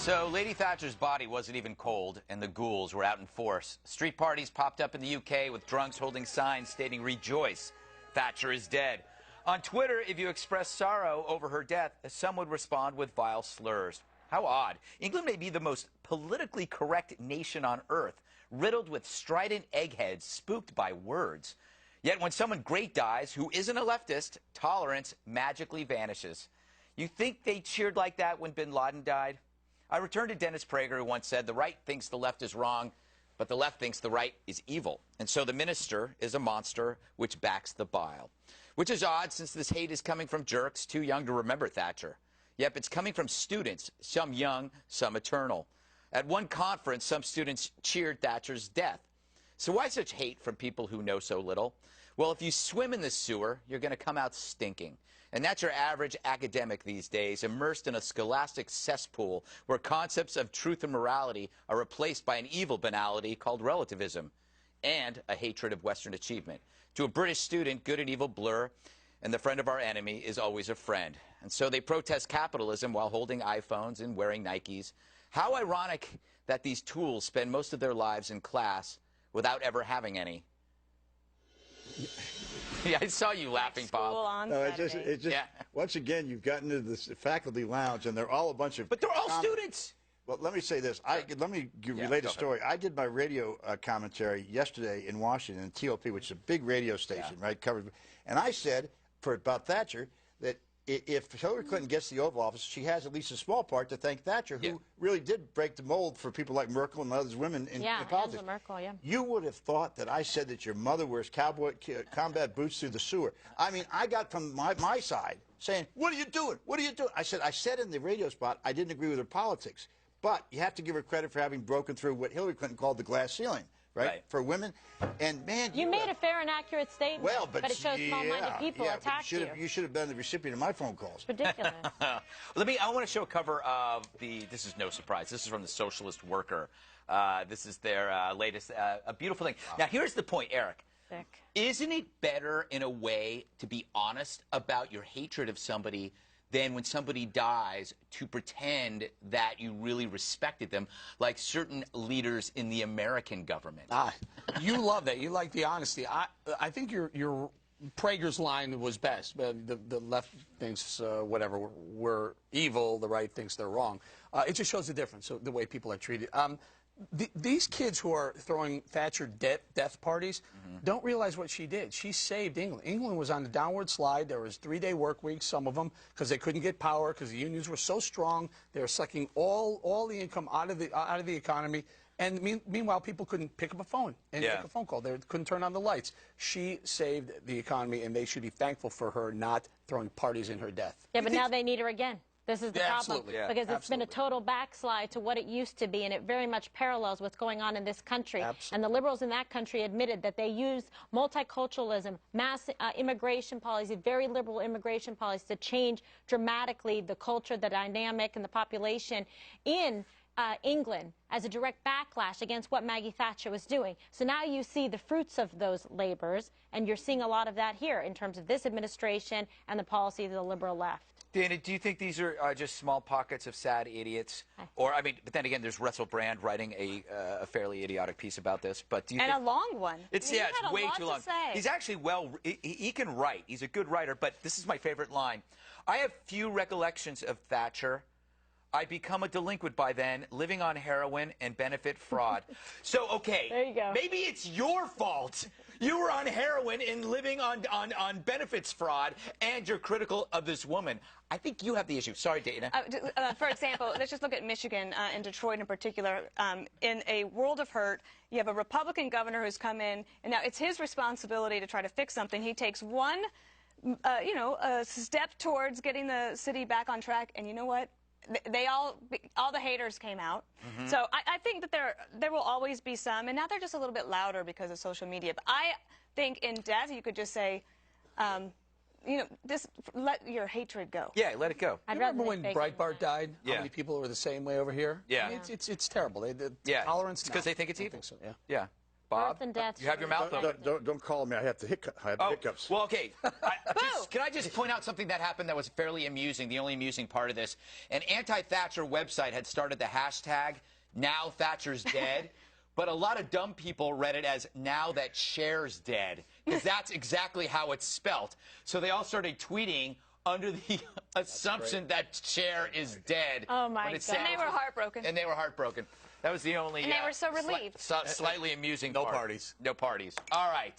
So Lady Thatcher's body wasn't even cold, and the ghouls were out in force. Street parties popped up in the UK with drunks holding signs stating, "Rejoice, Thatcher is dead." On Twitter, if you expressed sorrow over her death, some would respond with vile slurs. How odd. England may be the most politically correct nation on earth, riddled with strident eggheads spooked by words. Yet when someone great dies who isn't a leftist, tolerance magically vanishes. You think they cheered like that when bin Laden died? I return to Dennis Prager, who once said, "The right thinks the left is wrong, but the left thinks the right is evil. And so the minister is a monster which backs the bile." Which is odd, since this hate is coming from jerks too young to remember Thatcher. Yep, it's coming from students, some young, some eternal. At one conference, some students cheered Thatcher's death. So why such hate from people who know so little? Well, if you swim in the sewer, you're going to come out stinking. And that's your average academic these days, immersed in a scholastic cesspool where concepts of truth and morality are replaced by an evil banality called relativism and a hatred of Western achievement. To a British student, good and evil blur, and the friend of our enemy is always a friend. And so they protest capitalism while holding iPhones and wearing Nikes. How ironic that these tools spend most of their lives in class without ever having any. Yeah, I saw you laughing, Bob. No, it just yeah. Once again, you've gotten into this faculty lounge, and they're all a bunch of... But they're all students. Well, let me say this. Let me relate a story. I did my radio commentary yesterday in Washington, TOP, which is a big radio station, right? Covered, and I said, about Thatcher, that if Hillary Clinton gets the Oval Office, she has at least a small part to thank Thatcher, who really did break the mold for people like Merkel and other women in politics. Merkel, You would have thought that I said that your mother wears combat boots through the sewer. I mean, I got from my side saying, "What are you doing? What are you doing?" I said in the radio spot, I didn't agree with her politics. But you have to give her credit for having broken through what Hillary Clinton called the glass ceiling, right? For women. And, man, you made a fair and accurate statement, well, but it shows small-minded people attack you. You should have been the recipient of my phone calls. It's ridiculous. I want to show a cover of this is no surprise. This is from the Socialist Worker. This is their latest, a beautiful thing. Wow. Now, here's the point, Eric. Sick. Isn't it better, in a way, to be honest about your hatred of somebody than when somebody dies to pretend that you really respected them, like certain leaders in the American government? You love that. You like the honesty. I think your Prager's line was best. The left thinks whatever, we're evil. The right thinks they're wrong. It just shows the difference, the way people are treated. These kids who are throwing Thatcher death parties don't realize what she did. She saved England. England was on the downward slide. There was 3-day work weeks, some of them, because they couldn't get power, because the unions were so strong. They were sucking all the income out of the economy. And meanwhile, people couldn't pick up a phone and make a phone call. They couldn't turn on the lights. She saved the economy, and they should be thankful for her not throwing parties in her death. Yeah, but now they need her again. This is the problem, because it's been a total backslide to what it used to be, and it very much parallels what's going on in this country. And the liberals in that country admitted that they used multiculturalism, mass immigration policy, very liberal immigration policy to change dramatically the culture, the dynamic, and the population in England as a direct backlash against what Maggie Thatcher was doing. So now you see the fruits of those labors, and you're seeing a lot of that here in terms of this administration and the policy of the liberal left. Dana, do you think these are just small pockets of sad idiots? Or, I mean, but then again, there's Russell Brand writing a fairly idiotic piece of this. But do you think a long one. It's way too long. He's actually he can write. He's a good writer. But this is my favorite line. "I have few recollections of Thatcher. I'd become a delinquent by then, living on heroin and benefit fraud." So, okay, there you go. Maybe it's your fault. You were on heroin and living on benefits fraud, and you're critical of this woman. I think you have the issue. Sorry, Dana. For example, let's just look at Michigan and Detroit in particular. In a world of hurt, you have a Republican governor who's come in, and now it's his responsibility to try to fix something. He takes one, a step towards getting the city back on track, and you know what? All the haters came out. So I think that there will always be some, and now they're just a little bit louder because of social media. But I think in death you could just say, just let your hatred go. Yeah, let it go. I remember when Breitbart died, how many people were the same way over here? Yeah. I mean, it's terrible. Tolerance. It's because they think it's evil. So, yeah. Bob, Birth and death. you have your mouth open. Don't call me. I have hiccups. Well, okay. Can I just point out something that happened that was fairly amusing, the only amusing part of this? An anti-Thatcher website had started the hashtag, Now Thatcher's Dead, but a lot of dumb people read it as Now That Cher's Dead, because that's exactly how it's spelt. So they all started tweeting under the assumption that Cher is dead. Oh, my God. And they were heartbroken. And they were heartbroken. That was the only... And they were so relieved. Slightly amusing No part. parties. No parties. All right.